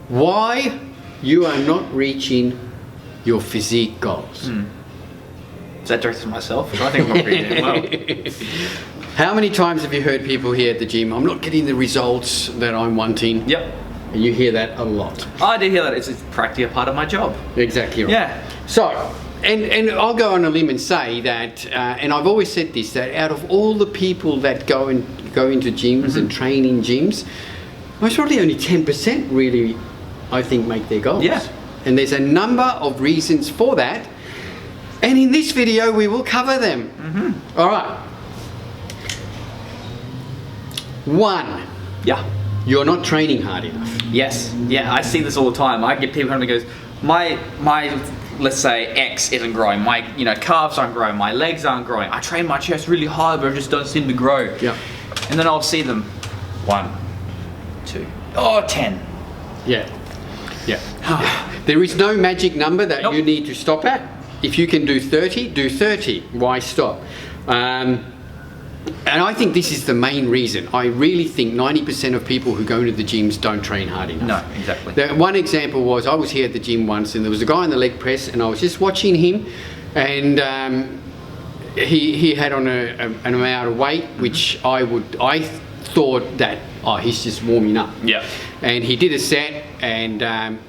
why you are not reaching your physique goals. Is that directed to myself? I think I'm not reading it well. How many times have you heard people here at the gym, I'm not getting the results that I'm wanting? Yep. And you hear that a lot. I do hear that. It's practically a part of my job. Exactly right. Yeah. So, and I'll go on a limb and say that, and I've always said this, that out of all the people that go into gyms and train in gyms, most probably only 10% really, I think, make their goals. Yeah. And there's a number of reasons for that. And in this video, we will cover them. All right. 1, Yeah. you're not training hard enough. Yes. Yeah, I see this all the time. I get people coming and goes, my let's say X isn't growing. My calves aren't growing. My legs aren't growing. I train my chest really hard, but I just don't seem to grow. Yeah. And then I'll see them 1, 2, 10. Yeah. Yeah. There is no magic number that Nope. you need to stop at. If you can do 30, do 30. Why stop? And I think this is the main reason. I really think 90% of people who go into the gyms don't train hard enough. No, exactly. One example was, I was here at the gym once and there was a guy on the leg press and I was just watching him, and he had on an amount of weight which I thought that, oh, he's just warming up. Yeah. And he did a set and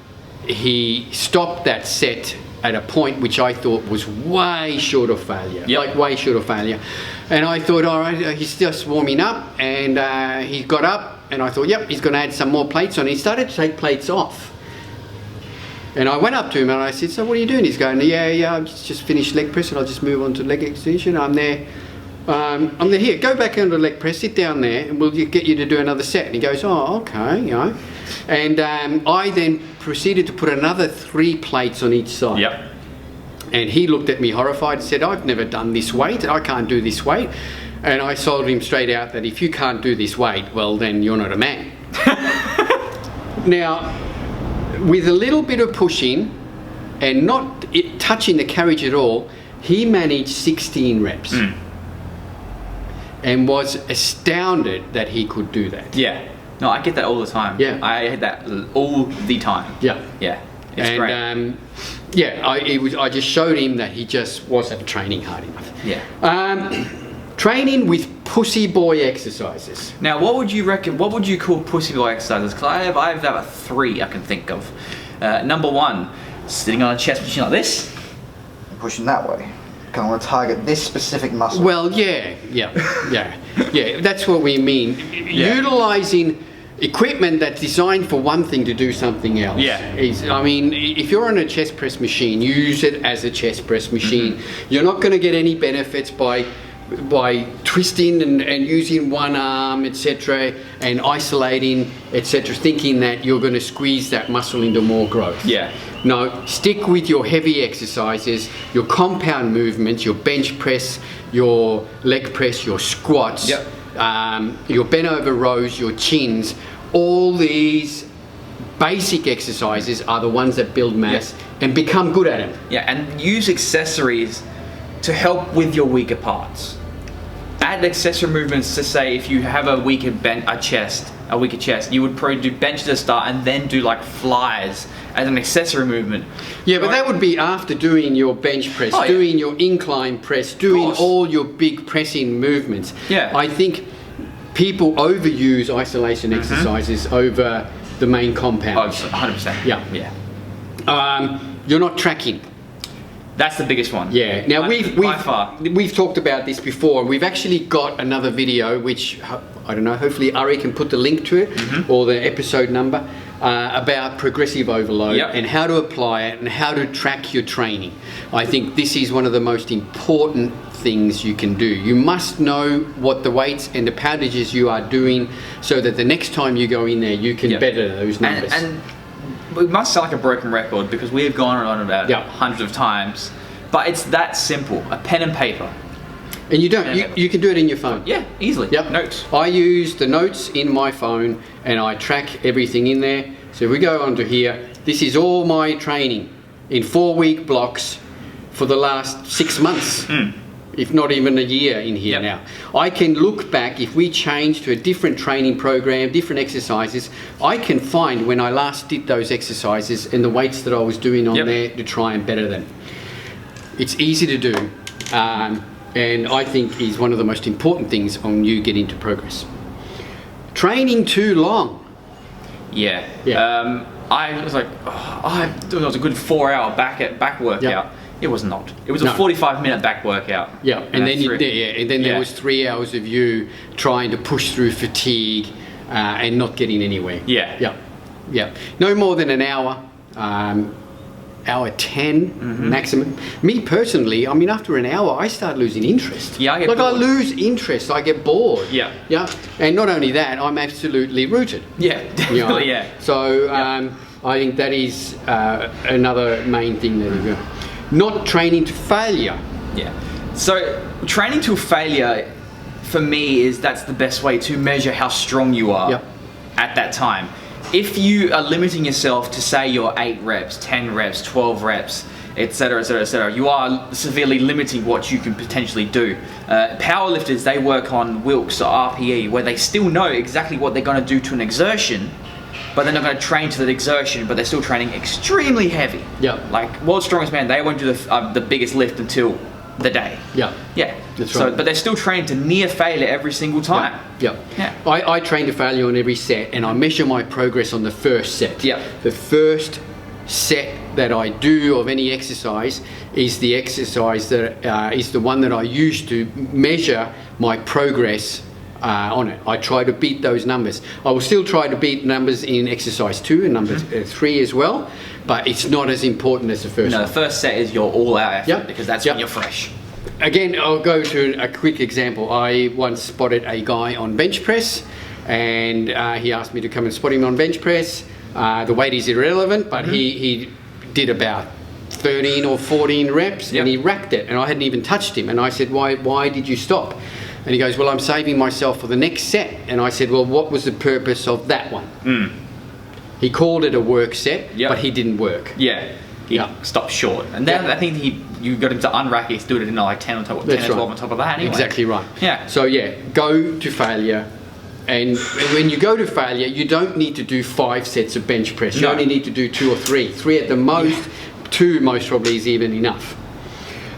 he stopped that set at a point which I thought was way short of failure. Yep. Like way short of failure. And I thought, all right, he's just warming up, and he got up and I thought, yep, he's going to add some more plates on. He started to take plates off. And I went up to him and I said, so what are you doing? He's going, yeah, I've just finished leg press and I'll just move on to leg extension. I'm there, here, go back under leg press, sit down there and we'll get you to do another set. And he goes, oh, okay, And I then proceeded to put another 3 plates on each side. Yep. And he looked at me horrified and said, I've never done this weight, I can't do this weight. And I sold him straight out that if you can't do this weight, well then you're not a man. Now, with a little bit of pushing and not touching the carriage at all, he managed 16 reps. And was astounded that he could do that. Yeah. No, I get that all the time. Yeah. I get that all the time. Yeah. Yeah. It's great. I just showed him that he just wasn't training hard enough. Yeah. Training with pussy boy exercises. Now, what would you reckon? What would you call pussy boy exercises? Because I have about 3 I can think of. Number 1, sitting on a chest machine like this, and pushing that way. Kind of want to target this specific muscle. Well, yeah. That's what we mean. Yeah. Utilizing equipment that's designed for one thing to do something else. Yeah. If you're on a chest press machine, use it as a chest press machine. You're not going to get any benefits by twisting and using one arm, etc., and isolating, etc., thinking that you're going to squeeze that muscle into more growth. Yeah. No, stick with your heavy exercises, your compound movements, your bench press, your leg press, your squats, Yep. Your bent over rows, your chins. All these basic exercises are the ones that build mass and become good at it. Yeah, and use accessories to help with your weaker parts. Add accessory movements to say if you have a weaker chest, you would probably do bench to start and then do like flies as an accessory movement. Yeah, but that would be after doing your bench press, doing your incline press, doing all your big pressing movements. Yeah. I think people overuse isolation exercises over the main compound. 100%. Yeah. You're not tracking. That's the biggest one. Yeah. Now by far. we've talked about this before. We've actually got another video which I don't know. Hopefully Ari can put the link to it or the episode number about progressive overload and how to apply it and how to track your training. I think this is one of the most important things you can do. You must know what the weights and the poundages you are doing so that the next time you go in there you can better those numbers. And it must sound like a broken record because we have gone on about it hundreds of times, but it's that simple. A pen and paper. And you can do it in your phone. Yeah, easily. Yep. Notes. I use the notes in my phone and I track everything in there. So if we go onto here, this is all my training in 4-week blocks for the last 6 months. if not even a year in here now. I can look back, if we change to a different training program, different exercises, I can find when I last did those exercises and the weights that I was doing on there to try and better them. It's easy to do, and I think is one of the most important things on you getting to progress. Training too long. I was like, I thought it was a good 4-hour back workout. It was not. It was a 45-minute back workout. And then there was 3 hours of you trying to push through fatigue and not getting anywhere. No more than an hour, hour 10 maximum. Me personally, I mean, after an hour, I start losing interest. I get bored. I lose interest. I get bored. And not only that, I'm absolutely rooted. Definitely. So I think that is another main thing that you go. Not training to failure. So training to failure, for me, that's the best way to measure how strong you are at that time. If you are limiting yourself to say your 8 reps, 10 reps, 12 reps, etc., etc., etc., you are severely limiting what you can potentially do. Powerlifters, they work on Wilks or RPE, where they still know exactly what they're going to do to an exertion, but they're not going to train to that exertion, but they're still training extremely heavy. Like World's Strongest Man, they won't do the biggest lift until the day. That's so, right. but they're still trained to near failure every single time. I train to failure on every set, and I measure my progress on the first set. The first set that I do of any exercise is the exercise that is the one that I use to measure my progress on it. I try to beat those numbers. I will still try to beat numbers in exercise 2 and number 3 as well, but it's not as important as the first one. The first set is your all-out effort because that's when you're fresh. Again, I'll go to a quick example. I once spotted a guy on bench press, and he asked me to come and spot him on bench press. The weight is irrelevant, but he did about 13 or 14 reps, and he racked it, and I hadn't even touched him. And I said, why did you stop? And he goes, well, I'm saving myself for the next set. And I said, well, what was the purpose of that one? He called it a work set, but he didn't work. He stopped short. And then I think you got him to unrack it, he's doing it in like 10 or 12 on top of that anyway. Exactly right. So go to failure. And when you go to failure, you don't need to do 5 sets of bench press. You only need to do 2 or 3. 3 at the most, 2 most probably is even enough.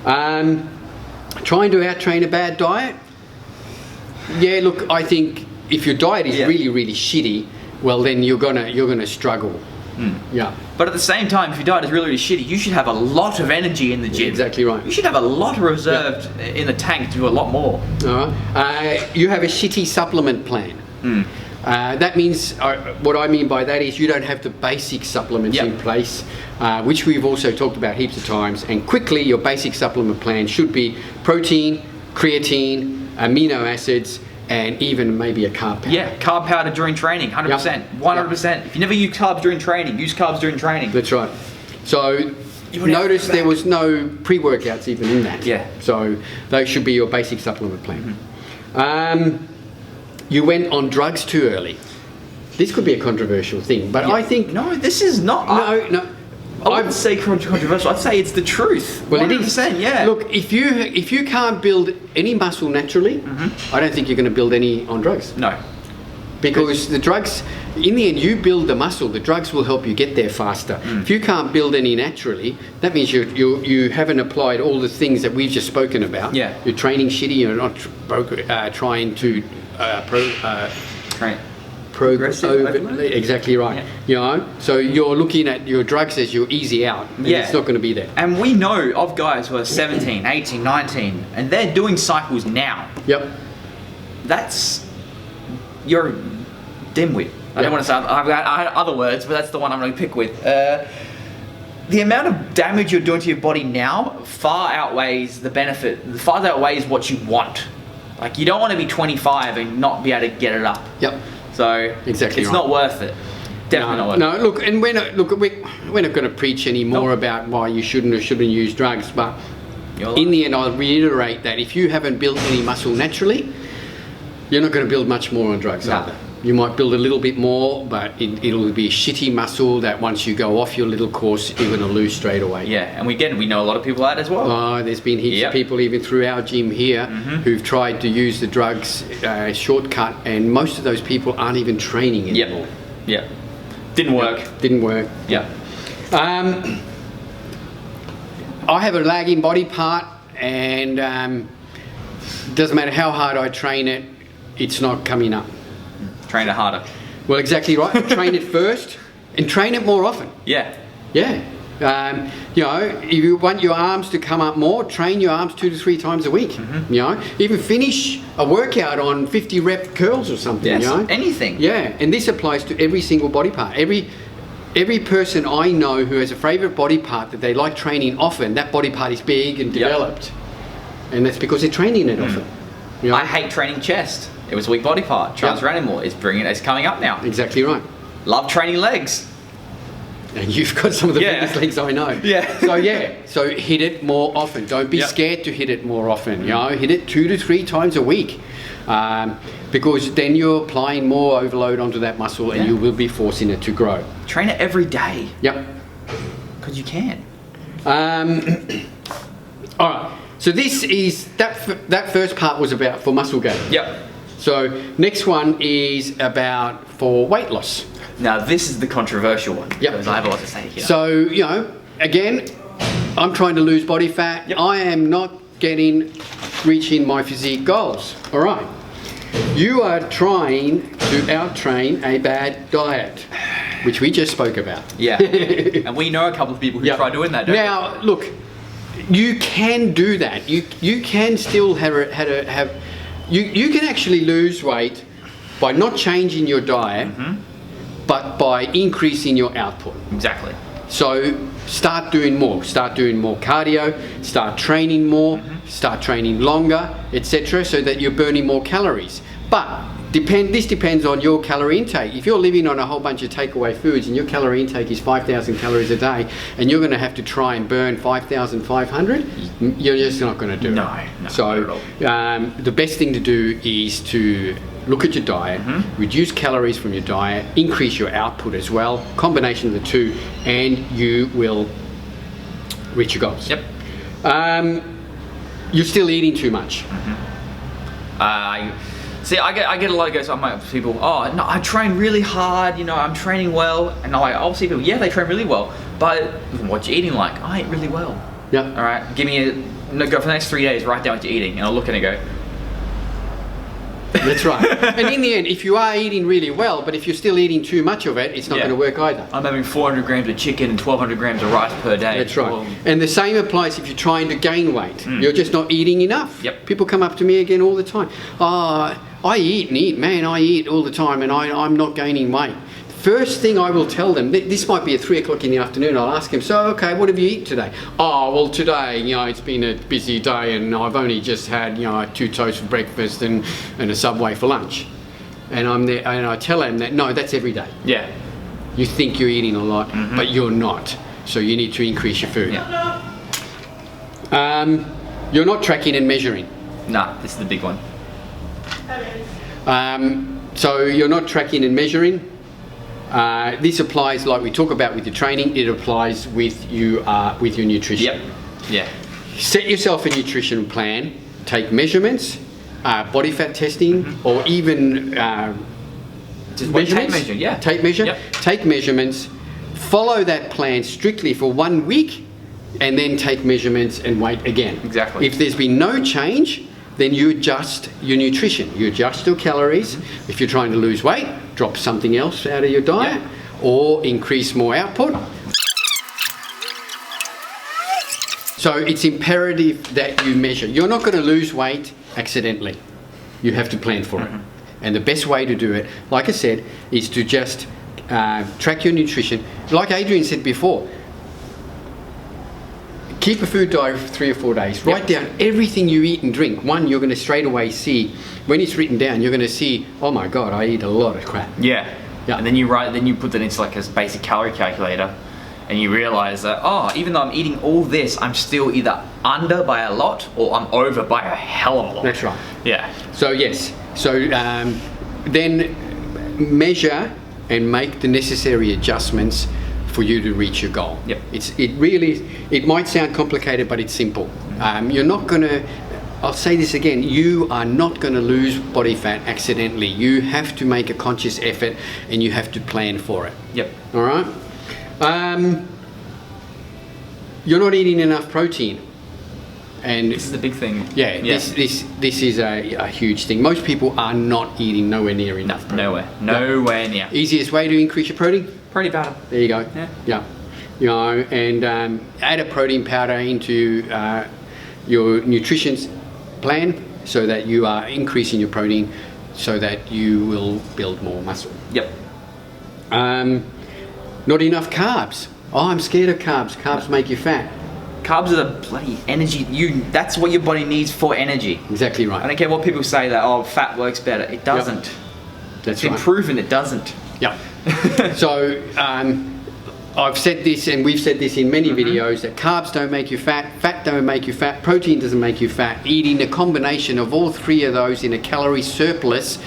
Trying to out-train a bad diet. Look, I think if your diet is really, really shitty, well then you're gonna struggle. But at the same time, if your diet is really, really shitty, you should have a lot of energy in the gym. Exactly right. You should have a lot reserved in the tank to do a lot more. You have a shitty supplement plan. That means, what I mean by that is you don't have the basic supplements in place, which we've also talked about heaps of times. And quickly, your basic supplement plan should be protein, creatine, amino acids, and even maybe a carb powder. Carb powder during training, 100%. 100%. If you never use carbs during training, use carbs during training. That's right. So notice there was no pre-workouts even in that. So those should be your basic supplement plan. You went on drugs too early. This could be a controversial thing, but I think... No, this is not... No. I wouldn't say controversial. I'd say it's the truth. Well, 100%, it is. Look, if you can't build any muscle naturally, I don't think you're going to build any on drugs. No. Because the drugs, in the end, you build the muscle. The drugs will help you get there faster. If you can't build any naturally, that means you haven't applied all the things that we've just spoken about. You're training shitty. You're not trying to exactly right. You know, so you're looking at your drugs as your easy out. And it's not going to be there. And we know of guys who are 17, 18, 19, and they're doing cycles now. You're a dimwit. I don't want to say I had other words, but that's the one I'm going to pick with. The amount of damage you're doing to your body now far outweighs the benefit. Far outweighs what you want. Like, you don't want to be 25 and not be able to get it up. So it's not worth it. Definitely not worth it. No, look, and we're not going to preach anymore about why you shouldn't or shouldn't use drugs, but in the end, I'll reiterate that if you haven't built any muscle naturally, you're not going to build much more on drugs either. You might build a little bit more, but it'll be a shitty muscle that once you go off your little course, you're going to lose straight away. Yeah, and we know a lot of people that as well. Oh, there's been heaps of people even through our gym here who've tried to use the drugs shortcut, and most of those people aren't even training anymore. Yeah. Didn't work. Didn't work. Yeah. I have a lagging body part, and doesn't matter how hard I train it, it's not coming up. Train it harder. Well, exactly right. Train it first and train it more often. Yeah. Yeah. You know, if you want your arms to come up more, train your arms 2 to 3 times a week. You know, even finish a workout on 50 rep curls or something. Yes, you know, anything. Yeah, and this applies to every single body part. Every person I know who has a favorite body part that they like training often, that body part is big and developed, and that's because they're training it often. You know? I hate training chest. It was a weak body part. Charles Ranimore is it's coming up now. Exactly right. Love training legs. And you've got some of the biggest legs I know. Yeah. So hit it more often. Don't be scared to hit it more often. You know, hit it 2 to 3 times a week, because then you're applying more overload onto that muscle, and you will be forcing it to grow. Train it every day. Yep. Because you can. All right. So this is that first part was about for muscle gain. Yep. So next one is about for weight loss. Now this is the controversial one. Yep. Because I have a lot to say here. So, you know, again, I'm trying to lose body fat. Yep. I am not reaching my physique goals. All right. You are trying to out-train a bad diet, which we just spoke about. Yeah. And we know a couple of people who try doing that, don't we? Now, look, you can do that. You can still you can actually lose weight by not changing your diet, but by increasing your output. Exactly. So start doing more. Start doing more cardio. Start training more. Start training longer, etc., so that you're burning more calories. But this depends on your calorie intake. If you're living on a whole bunch of takeaway foods and your calorie intake is 5,000 calories a day, and you're going to have to try and burn 5,500, you're just not going to do it. No, so not at all. the best thing to do is to look at your diet, reduce calories from your diet, increase your output as well, combination of the two, and you will reach your goals. Yep. You're still eating too much. See, I get a lot of goes on my people. Oh no, I train really hard. You know, I'm training well, and I'll see people. Yeah, they train really well, but what you eating like? I eat really well. Yeah. All right, give me go for the next 3 days. Write down what you're eating, and I'll look at it and go. That's right. And in the end, if you are eating really well, but if you're still eating too much of it, it's not going to work either. I'm having 400 grams of chicken and 1,200 grams of rice per day. That's right. And the same applies if you're trying to gain weight. You're just not eating enough. Yep. People come up to me again all the time. Oh, I eat all the time, and I'm not gaining weight. First thing I will tell them, this might be at 3 o'clock in the afternoon, I'll ask them, so, okay, what have you eaten today? Oh, well, today, you know, it's been a busy day, and I've only just had, you know, 2 toasts for breakfast and a Subway for lunch. And I'm there, and I tell them that, no, that's every day. Yeah. You think you're eating a lot, but you're not. So you need to increase your food. Yeah. You're not tracking and measuring. Nah, this is the big one. So you're not tracking and measuring. This applies, like we talk about with your training, it applies with your nutrition. Yep. Yeah. Set yourself a nutrition plan, take measurements, body fat testing, or even Just measurements. Tape measure, yeah. Tape measure. Yep. Take measurements, follow that plan strictly for 1 week, and then take measurements and wait again. Exactly. If there's been no change, then you adjust your nutrition. You adjust your calories. If you're trying to lose weight, drop something else out of your diet, or increase more output. So it's imperative that you measure. You're not going to lose weight accidentally. You have to plan for it. And the best way to do it, like I said, is to just track your nutrition. Like Adrian said before, keep a food diary for 3 or 4 days. Write down everything you eat and drink. One, you're going to straight away see, when it's written down, you're going to see, oh my God, I eat a lot of crap. Yeah. And then you put that into like a basic calorie calculator, and you realize that, oh, even though I'm eating all this, I'm still either under by a lot or I'm over by a hell of a lot. That's right. Yeah. So yes, so then measure and make the necessary adjustments for you to reach your goal. Yep. It might sound complicated, but it's simple. You're not going to, I'll say this again, you are not going to lose body fat accidentally. You have to make a conscious effort and you have to plan for it. Yep. All right? You're not eating enough protein. And This is the big thing. yeah. This is a huge thing. Most people are not eating nowhere near enough protein. Nowhere near. Easiest way to increase your protein? Protein powder. There you go. Yeah. You know, and add a protein powder into your nutrition plan so that you are increasing your protein so that you will build more muscle. Yep. Not enough carbs. Oh, I'm scared of carbs. Carbs make you fat. Carbs are the bloody energy. That's what your body needs for energy. Exactly right. I don't care what people say that fat works better. It doesn't. Yep. That's It's been right. proven it doesn't. Yeah. So I've said this, and we've said this in many videos, that carbs don't make you fat, fat don't make you fat, protein doesn't make you fat. Eating a combination of all three of those in a calorie surplus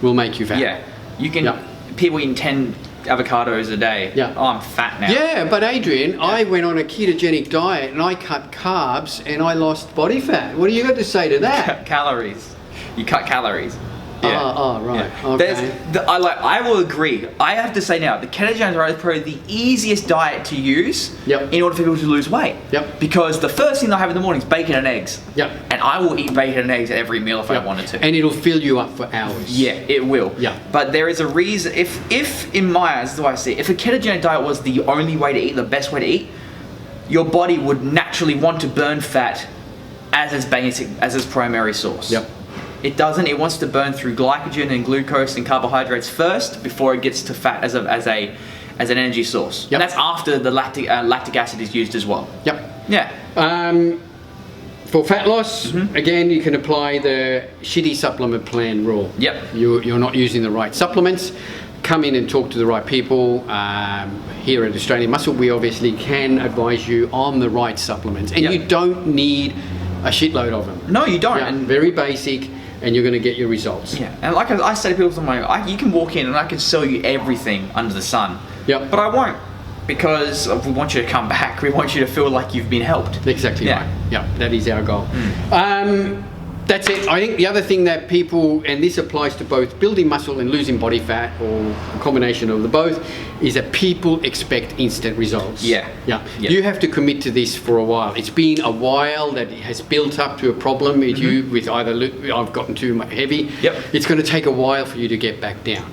will make you fat. Yeah. You can. Yep. People eating 10 avocados a day. Yeah. Oh, I'm fat now. Yeah, but Adrian, I went on a ketogenic diet and I cut carbs and I lost body fat. What do you got to say to that? Calories. You cut calories. Oh, right. Yeah. Okay. I will agree. I have to say now, the ketogenic diet is probably the easiest diet to use in order for people to lose weight. Yep. Because the first thing I have in the morning is bacon and eggs. Yep. And I will eat bacon and eggs at every meal if I wanted to. And it'll fill you up for hours. Yeah, it will. Yeah. But there is a reason. If in my eyes, this is the way I see it, if a ketogenic diet was the only way to eat, the best way to eat, your body would naturally want to burn fat as its primary source. Yep. It doesn't. It wants to burn through glycogen and glucose and carbohydrates first before it gets to fat as an energy source. Yep. And that's after the lactic acid is used as well. Yep. Yeah. For fat loss, again, you can apply the shitty supplement plan rule. Yep. You're not using the right supplements. Come in and talk to the right people. Here at Australian Muscle, we obviously can advise you on the right supplements. And you don't need a shitload of them. No, you don't. Yeah, And very basic, and you're going to get your results. yeah, and like I say to people, you can walk in and I can sell you everything under the sun. Yep. But I won't, because we want you to come back. We want you to feel like you've been helped. Exactly Yeah. right. Yeah, that is our goal. That's it. I think the other thing that people, and this applies to both building muscle and losing body fat, or a combination of the both, is that people expect instant results. Yeah. Yeah. Yeah. You have to commit to this for a while. It's been a while that it has built up to a problem with you, with either I've gotten too heavy. Yep. It's going to take a while for you to get back down.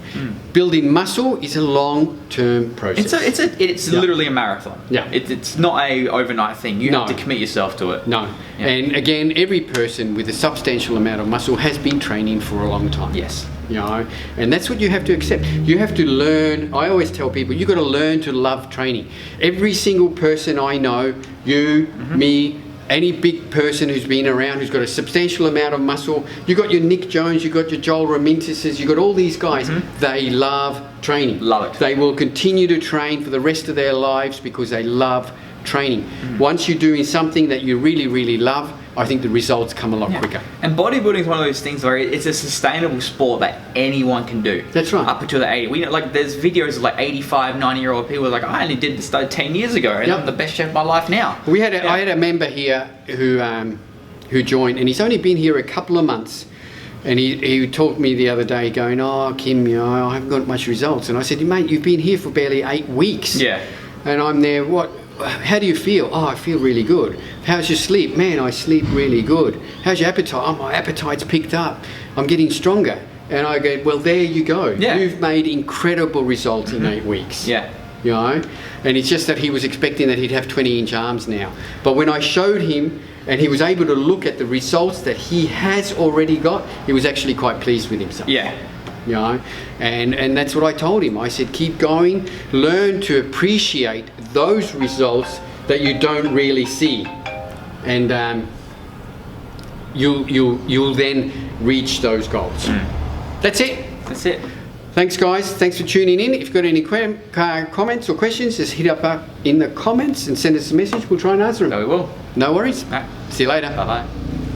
Building muscle is a long-term process. It's literally a marathon. Yeah. It's not a overnight thing. You No. have to commit yourself to it. No. Yeah. And again, every person with a substantial amount of muscle has been training for a long time. Yes. You know, and that's what you have to accept. You have to learn. I always tell people, you've got to learn to love training. Every single person I know, you, me, any big person who's been around, who's got a substantial amount of muscle, you got your Nick Jones, you got your Joel Ramintises, you got all these guys, they love training. Love it. They will continue to train for the rest of their lives because they love training. Once you're doing something that you really, really love, I think the results come a lot quicker. And bodybuilding is one of those things where it's a sustainable sport that anyone can do. That's right. Up until the 80. We know, like, there's videos of like 85, 90-year-old people like, I only did this 10 years ago and I'm the best shape of my life now. I had a member here who joined, and he's only been here a couple of months. And he talked to me the other day going, oh, Kim, you know, I haven't got much results. And I said, mate, you've been here for barely 8 weeks. Yeah. And I'm there, how do you feel? Oh, I feel really good. How's your sleep? Man, I sleep really good. How's your appetite? Oh, my appetite's picked up. I'm getting stronger. And I go, well, there you go. Yeah. You've made incredible results in 8 weeks. Yeah. You know? And it's just that he was expecting that he'd have 20-inch arms now. But when I showed him and he was able to look at the results that he has already got, he was actually quite pleased with himself. Yeah. You know, and that's what I told him. I said, keep going, learn to appreciate those results that you don't really see, and you'll then reach those goals. That's it. That's it. Thanks, guys. Thanks for tuning in. If you've got any comments or questions, just hit up in the comments and send us a message. We'll try and answer them. No, we will. No worries. Right. See you later. Bye-bye.